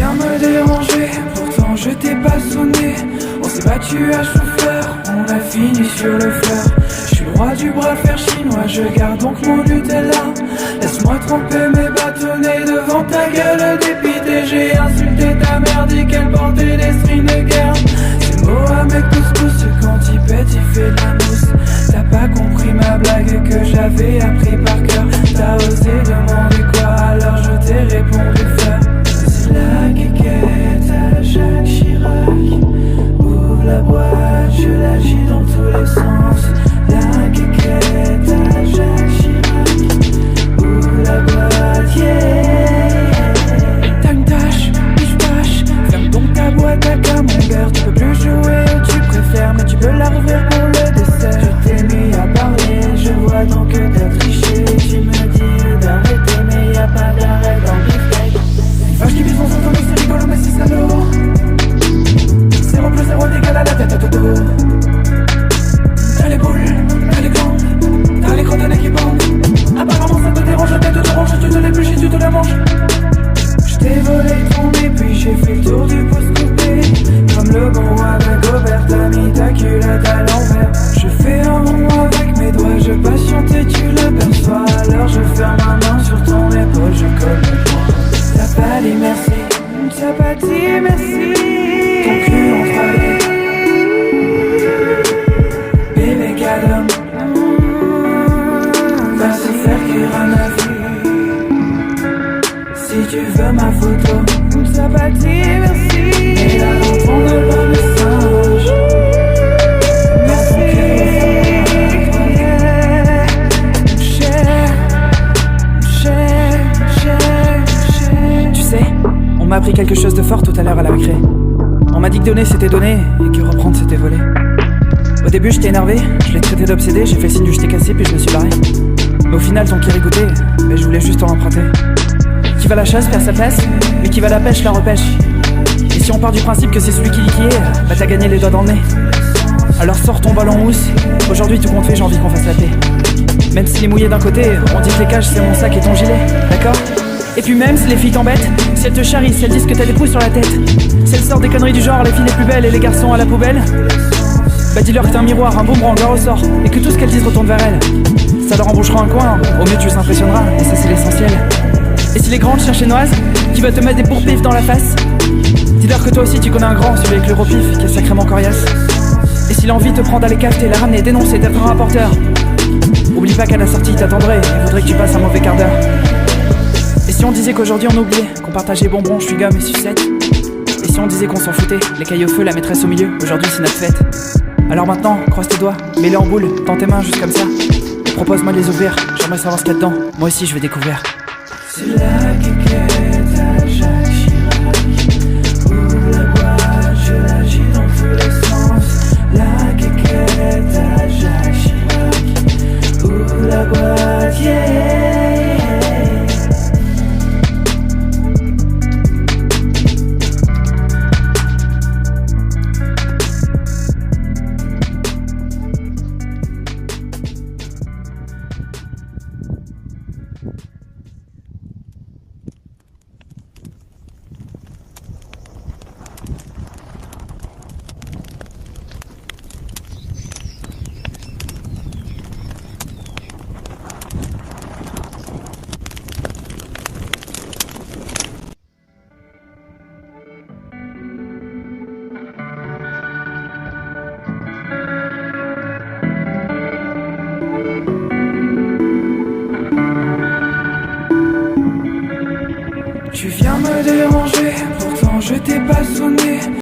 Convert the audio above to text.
viens me déranger, pourtant je t'ai pas sonné. On s'est battu à chauffeur, on a fini sur le fleur. Je suis le roi du bras de fer chinois, je garde donc mon Nutella. Laisse-moi tremper mes bâtonnets devant ta gueule dépitée. J'ai insulté ta mère, dit qu'elle portait des strings de guerre. C'est Mohamed Couscous, quand il pète il fait de la mousse. T'as pas compris ma blague que j'avais appris par cœur. T'as osé demander quoi, alors je t'ai répondu fleur. C'est la quéquette à Jacques Chirac. Ouvre la boîte, je l'agis dans tous les sens. La quéquette à Jacques Chirac. Ouvre la boîte, yeah. T'as une tâche, je tâche. Ferme donc ta boîte à camembert. Tu peux plus jouer où tu préfères, mais tu peux la rouvrir pour le dessert. Je t'ai mis à parler, je vois donc que t'as triché. Tu me dis d'arrêter, mais y'a pas d'arrêt dans le beefcake. Vache qui vit son sang, c'est rigolo, mais c'est salaud. 0 plus 0 égale à la tête à Toto. T'as les boules, t'as les glandes, t'as les crotonnets qui pendent. Apparemment ça te dérange, la tête te range, tu te l'épluches et tu te la manges. Je t'ai volé ton nez, puis j'ai fait le tour du pouce coupé. Comme le bon roi Dagobert, t'as mis ta culotte à l'envers. Je fais un rond avec mes doigts, je patiente et tu l'aperçois. Alors je ferme ma main sur ton épaule, je colle mes poings. T'as pas dit merci, t'as pas dit merci. Ton cul en 3D, bébé cadom. Va se faire cuire un avis. Si tu veux ma photo, t'as pas dit merci. Et là dans ton album de singe, merci. Tu sais, on m'a appris quelque chose de fort tout à l'heure à la récré. On m'a dit que donner c'était donner et que reprendre c'était voler. Au début j'étais énervé, je l'ai traité d'obsédé, j'ai fait le signe du je t'ai cassé puis je me suis barré. Mais au final ton qui rigoté, mais je voulais juste en emprunter. Qui va à la chasse perd sa place, mais qui va à la pêche la repêche. Et si on part du principe que c'est celui qui dit qui est, bah t'as gagné les doigts dans le nez. Alors sors ton ballon en mousse, aujourd'hui tout compte fait, j'ai envie qu'on fasse la paix. Même s'il est mouillé d'un côté, on dit que les cages c'est mon sac et ton gilet, d'accord? Et puis même si les filles t'embêtent, si elles te charrient, si elles disent que t'as des pouces sur la tête, si elles sortent des conneries du genre les filles les plus belles et les garçons à la poubelle, bah dis-leur que t'es un miroir, un boomerang, un ressort, et que tout ce qu'elles disent retourne vers elles. Ça leur embouchera un coin, au mieux tu les impressionneras, et ça c'est l'essentiel. Et si les grandes cherchent une noise, qui va te mettre des bourre-pifs dans la face, dis-leur que toi aussi tu connais un grand, celui avec le repif, qui est sacrément coriace. Et si l'envie te prend d'aller cafeter, la ramener, dénoncer, d'être un rapporteur, oublie pas qu'à la sortie il t'attendrait, il faudrait que tu passes un mauvais quart d'heure. Et si on disait qu'aujourd'hui on oubliait, qu'on partageait bonbons, chewing-gum et sucettes. Et si on disait qu'on s'en foutait, les cailles au feu, la maîtresse au milieu, aujourd'hui c'est notre fête. Alors maintenant, croise tes doigts, mets-les en boule, dans tes mains juste comme ça. Et propose-moi de les ouvrir, j'aimerais savoir ce qu'il y a dedans, moi aussi je vais découvrir. C'est la quéquette à Jacques Chirac. Ouvre la boîte, je l'agis dans tous les sens. La quéquette à Jacques Chirac. Ouvre la boîte, yeah. Tu viens me déranger, pourtant je t'ai pas sonné.